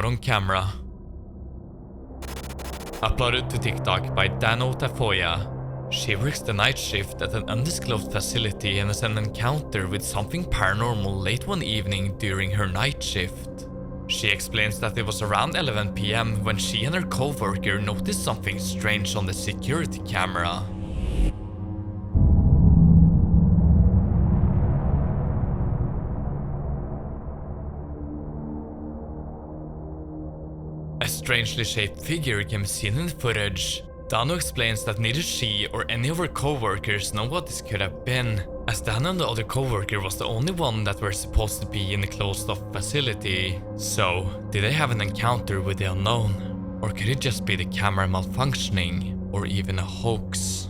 caught on camera. Uploaded to TikTok by Dano Tafoya. She works the night shift at an undisclosed facility and has an encounter with something paranormal late one evening during her night shift. She explains that it was around 11 PM when she and her co-worker noticed something strange on the security camera. A strangely shaped figure can be seen in the footage. Dano explains that neither she or any of her co-workers know what this could have been, as Dano and the other co-worker was the only one that were supposed to be in the closed-off facility. So, did they have an encounter with the unknown? Or could it just be the camera malfunctioning, or even a hoax?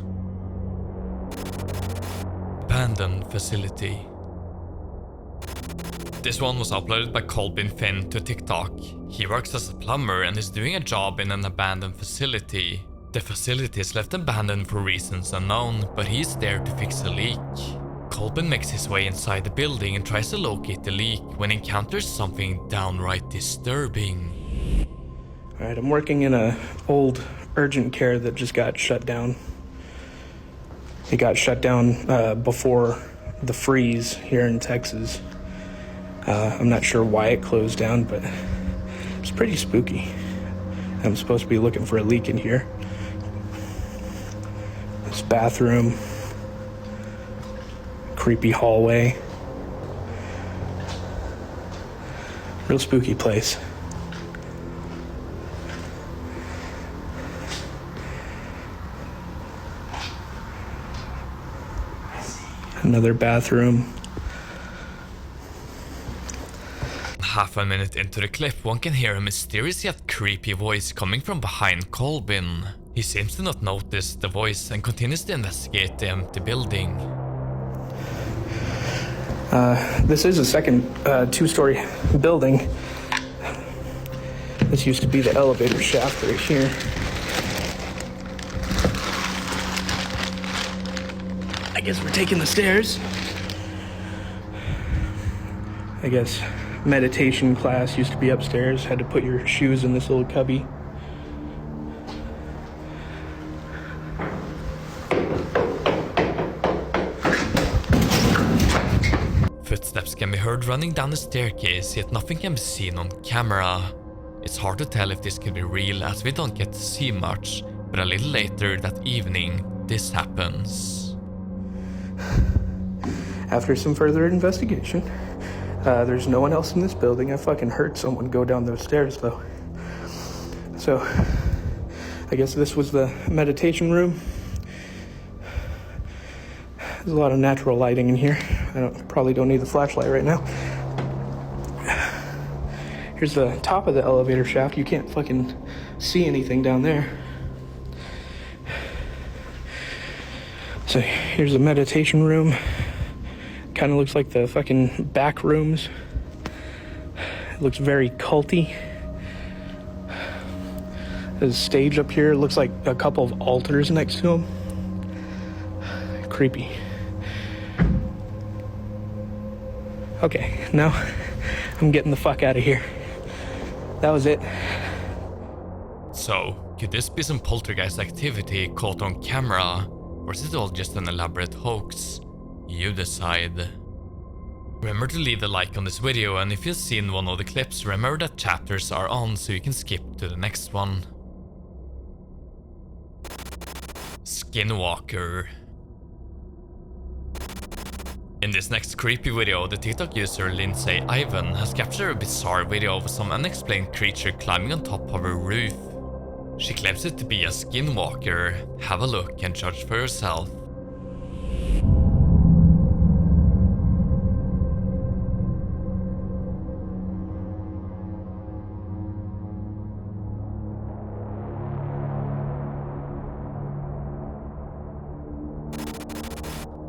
Abandoned facility. This one was uploaded by Colbin Finn to TikTok. He works as a plumber and is doing a job in an abandoned facility. The facility is left abandoned for reasons unknown, but he is there to fix a leak. Colbin makes his way inside the building and tries to locate the leak when he encounters something downright disturbing. Alright, I'm working in a old urgent care that just got shut down. It got shut down before the freeze here in Texas. I'm not sure why it closed down, but it's pretty spooky. I'm supposed to be looking for a leak in here. This bathroom, creepy hallway. Real spooky place. Another bathroom. Half a minute into the clip, one can hear a mysterious yet creepy voice coming from behind Colbin. He seems to not notice the voice and continues to investigate the empty building. This is a second two-story building. This used to be the elevator shaft right here. I guess we're taking the stairs. I guess meditation class used to be upstairs. Had to put your shoes in this little cubby. Footsteps can be heard running down the staircase, yet nothing can be seen on camera. It's hard to tell if this could be real as we don't get to see much, but a little later that evening, this happens. After some further investigation, there's no one else in this building. I fucking heard someone go down those stairs though. So, I guess this was the meditation room. There's a lot of natural lighting in here. I probably don't need the flashlight right now. Here's the top of the elevator shaft. You can't fucking see anything down there. So here's the meditation room. Kind of looks like the fucking back rooms. It looks very culty. There's a stage up here. It looks like a couple of altars next to them. Creepy. Okay, now I'm getting the fuck out of here. That was it. So, could this be some poltergeist activity caught on camera? Or is it all just an elaborate hoax? You decide. Remember to leave a like on this video, and if you've seen one of the clips, remember that chapters are on so you can skip to the next one. SKINWALKER. In this next creepy video, the TikTok user Lindsay Ivan has captured a bizarre video of some unexplained creature climbing on top of her roof. She claims it to be a skinwalker. Have a look and judge for yourself.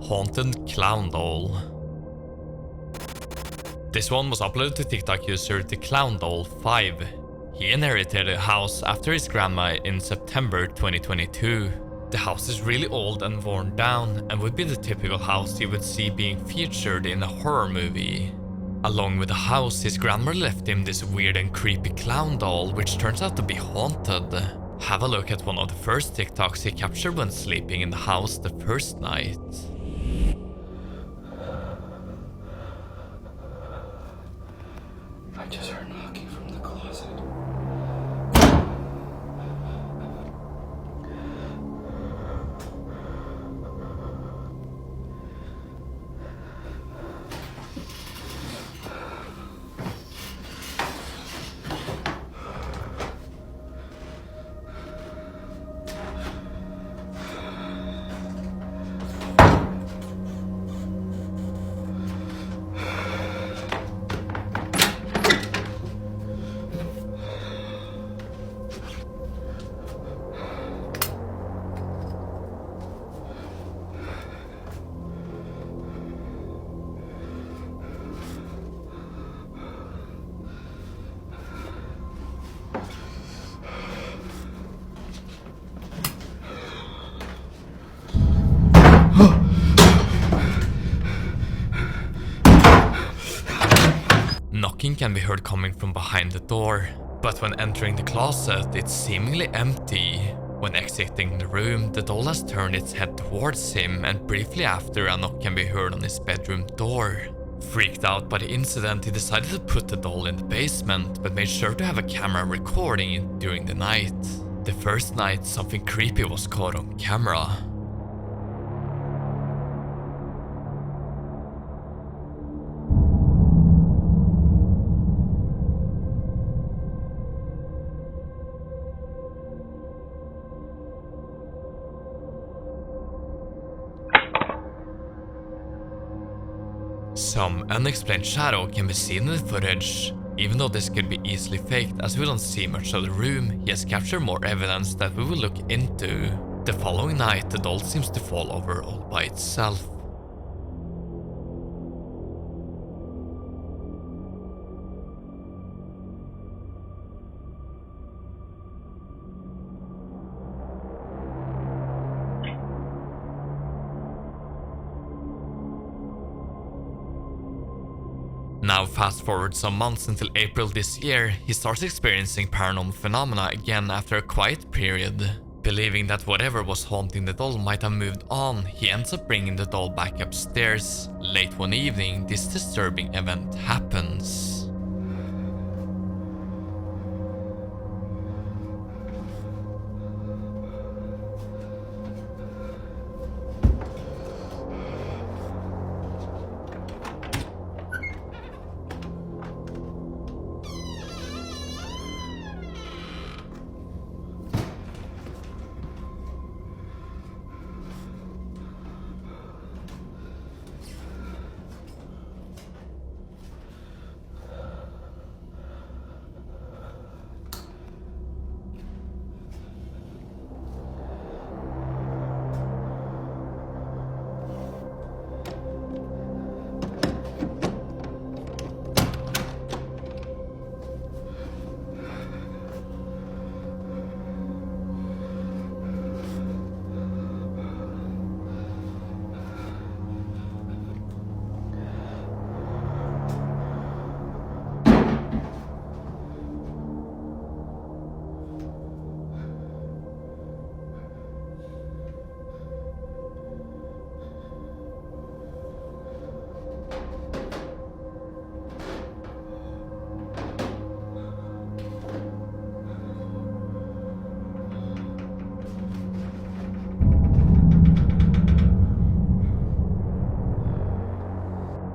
Haunted Clown Doll. This one was uploaded to TikTok user the Clown Doll 5. He inherited the house after his grandma in September 2022. The house is really old and worn down and would be the typical house you would see being featured in a horror movie. Along with the house, his grandmother left him this weird and creepy clown doll, which turns out to be haunted. Have a look at one of the first TikToks he captured when sleeping in the house the first night. I just heard knocking from the closet. Knocking can be heard coming from behind the door, but when entering the closet, it's seemingly empty. When exiting the room, the doll has turned its head towards him, and briefly after, a knock can be heard on his bedroom door. Freaked out by the incident, he decided to put the doll in the basement, but made sure to have a camera recording it during the night. The first night, something creepy was caught on camera. Some unexplained shadow can be seen in the footage. Even though this could be easily faked, as we don't see much of the room, he has captured more evidence that we will look into. The following night, the doll seems to fall over all by itself. Now fast forward some months until April this year, he starts experiencing paranormal phenomena again after a quiet period. Believing that whatever was haunting the doll might have moved on, he ends up bringing the doll back upstairs. Late one evening, this disturbing event happens.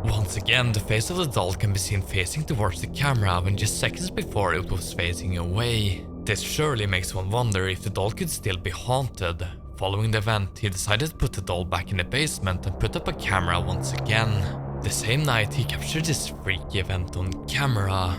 Once again, the face of the doll can be seen facing towards the camera when just seconds before it was facing away. This surely makes one wonder if the doll could still be haunted. Following the event, he decided to put the doll back in the basement and put up a camera once again. The same night, he captured this freaky event on camera.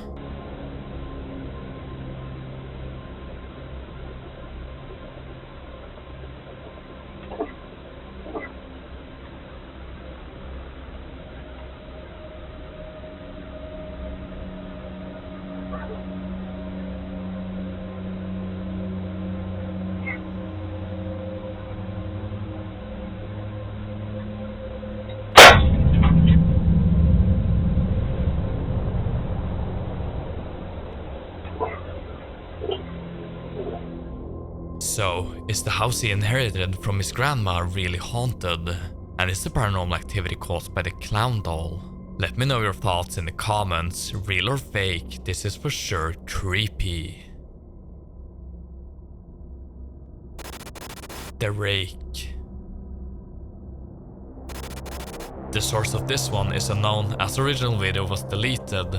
So, is the house he inherited from his grandma really haunted? And is the paranormal activity caused by the clown doll? Let me know your thoughts in the comments, real or fake, this is for sure creepy. The Rake. The source of this one is unknown as the original video was deleted.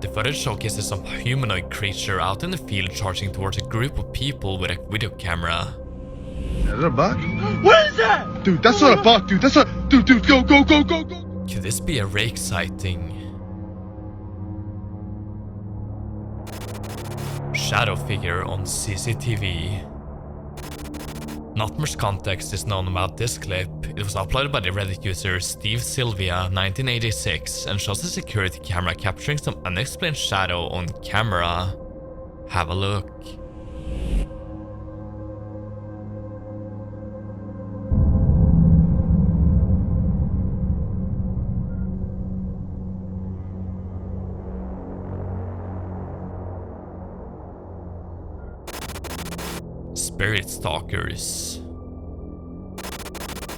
The footage showcases some humanoid creature out in the field charging towards a group of people with a video camera. Is that a buck? What is that? Dude, that's not a buck, dude. That's not... Dude, go. Could this be a Rake sighting? Shadow figure on CCTV. Not much context is known about this clip. It was uploaded by the Reddit user Steve Sylvia 1986 and shows a security camera capturing some unexplained shadow on camera. Have a look. Spirit Stalkers.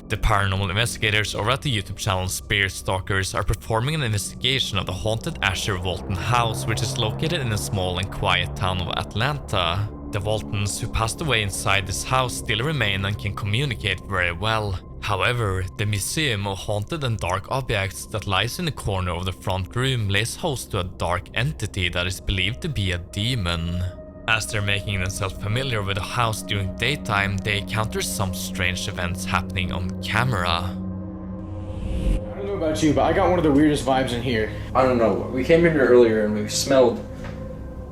The paranormal investigators over at the YouTube channel Spirit Stalkers are performing an investigation of the haunted Asher Walton house, which is located in a small and quiet town of Atlanta. The Waltons who passed away inside this house still remain and can communicate very well. However, the Museum of Haunted and Dark Objects that lies in the corner of the front room lays host to a dark entity that is believed to be a demon. As they're making themselves familiar with the house during daytime, they encounter some strange events happening on camera. I don't know about you, but I got one of the weirdest vibes in here. I don't know. We came in here earlier and we smelled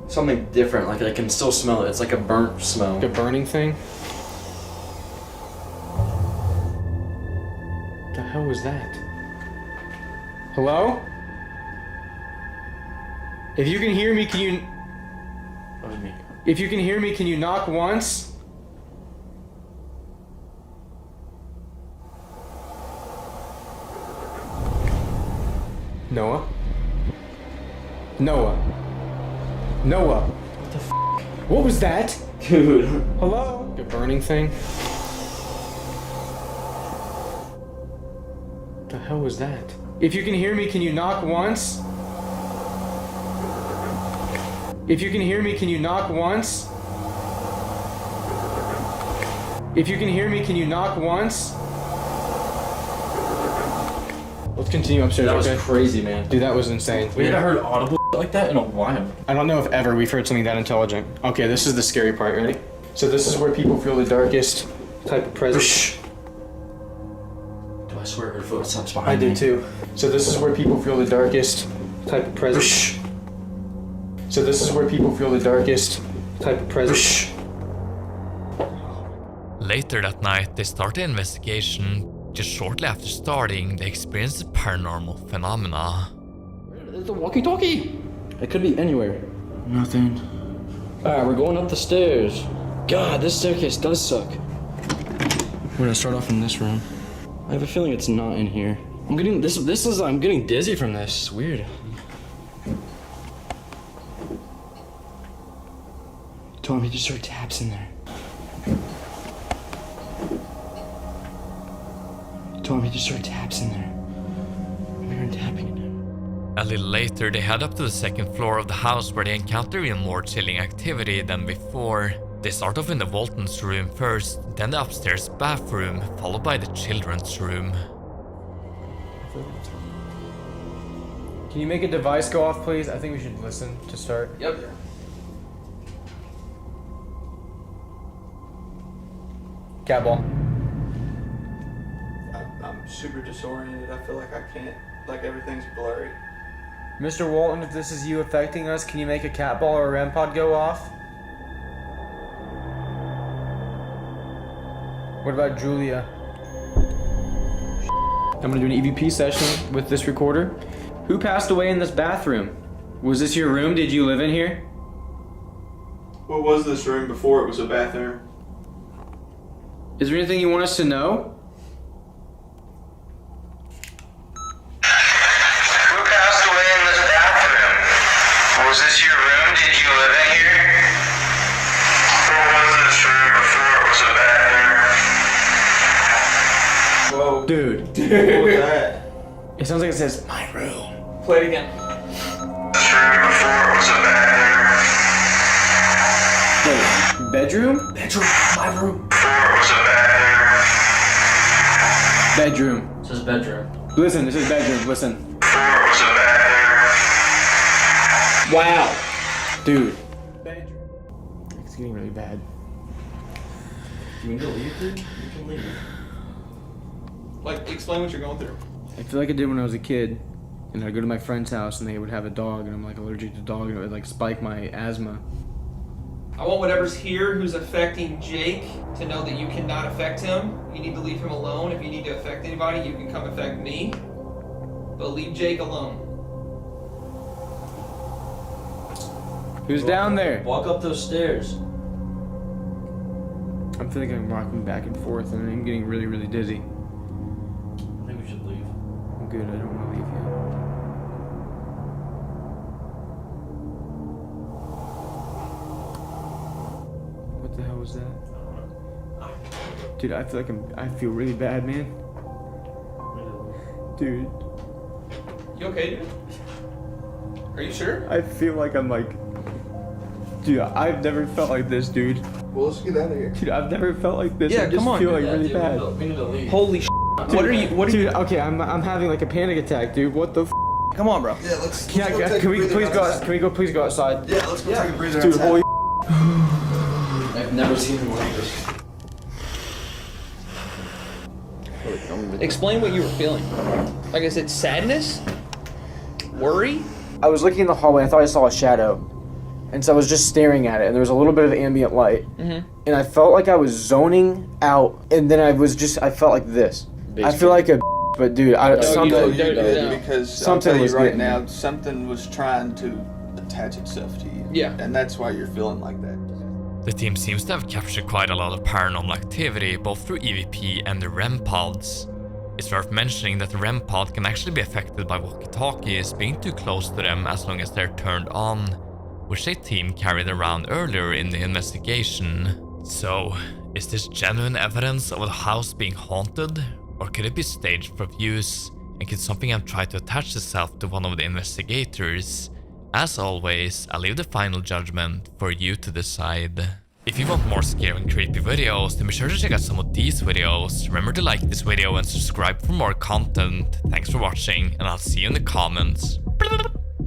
something different. Like I can still smell it. It's like a burnt smell. Like a burning thing? What the hell was that? Hello? If you can hear me, can you... What do you mean? If you can hear me, can you knock once? Noah? Noah? What the f***? What was that? Dude. Hello? Like a burning thing? What the hell was that? If you can hear me, can you knock once? If you can hear me, can you knock once? If you can hear me, can you knock once? Let's continue upstairs, That was okay? crazy, man. Dude, that was insane. We haven't heard audible like that in a while. I don't know if ever we've heard something that intelligent. Okay, this is the scary part, ready? So this is where people feel the darkest type of presence. Shh. Do I swear I heard footsteps behind I me? did too. So this is where people feel the darkest type of presence. Shh. So this is where people feel the darkest type of presence. Shh. Later that night, they start the investigation. Just shortly after starting, they experience a paranormal phenomena. There's the walkie-talkie. It could be anywhere. Nothing. Alright, we're going up the stairs. God, this staircase does suck. We're gonna start off in this room. I have a feeling it's not in here. I'm getting I'm getting dizzy from this. It's weird. Tommy, just heard taps in there. Tommy, just heard taps in there. I'm hearing tapping in there. A little later, they head up to the second floor of the house where they encounter even more chilling activity than before. They start off in the Waltons' room first, then the upstairs bathroom, followed by the children's room. Can you make a device go off, please? I think we should listen to start. Yep. Cat ball. I'm super disoriented. I feel like I can't, like everything's blurry. Mr. Walton, if this is you affecting us, can you make a cat ball or a REM pod go off? What about Julia? I'm gonna do an EVP session with this recorder. Who passed away in this bathroom? Was this your room? Did you live in here? What was this room before it was a bathroom? Is there anything you want us to know? Who passed away in this bathroom? Was this your room? Did you live in here? What was this room before it What was that? It sounds like it says, my room. Play it again. This room before was a bedroom. Wait, bedroom? Bedroom. My room. Before it was a bedroom. Bedroom. It says bedroom. Listen, this is bedroom, listen. Before it was a bedroom. Wow. Dude. Bedroom. It's getting really bad. You can go leave, dude? You can leave. Like, explain what you're going through. I feel like I did when I was a kid. And I'd go to my friend's house and they would have a dog and I'm like allergic to dog and it would like spike my asthma. I want whatever's here who's affecting Jake to know that you cannot affect him. You need to leave him alone. If you need to affect anybody, you can come affect me. But leave Jake alone. Who's down there? Walk up those stairs. I'm feeling like I'm rocking back and forth and I'm getting really, really dizzy. I think we should leave. I'm good, I don't want to leave yet. What the hell was that? Dude, I feel like I feel really bad, man. Dude, You okay, dude? Are you sure? I feel like I'm like... Dude, I've never felt like this, dude. Well, let's get out of here. Dude, I've never felt like this. Yeah, I just come on. feel like Yeah, really dude, bad. we need to leave. Holy sh**. What are you? Dude, okay, I'm having like a panic attack, dude. What the f***? Come on, bro. Yeah, let's Can go take can a we breather please go? outside. Can we go? Please go outside. Yeah, let's go take a breather Dude, outside. holy. I've never seen him like this. Explain what you were feeling. Like I said, sadness, worry. I was looking in the hallway. I thought I saw a shadow, and so I was just staring at it. And there was a little bit of ambient light, and I felt like I was zoning out. And then I felt like this. I feel like a, but dude, something. No. Because Something I'll tell was you right getting now, me. something was trying to attach itself to you. Yeah. And that's why you're feeling like that. The team seems to have captured quite a lot of paranormal activity both through EVP and the REM pods. It's worth mentioning that the REM pod can actually be affected by walkie-talkies being too close to them as long as they're turned on, which the team carried around earlier in the investigation. So, is this genuine evidence of a house being haunted? Or could it be staged for views? And could something have tried to attach itself to one of the investigators? As always, I leave the final judgment for you to decide. If you want more scary and creepy videos, then be sure to check out some of these videos. Remember to like this video and subscribe for more content. Thanks for watching, and I'll see you in the comments.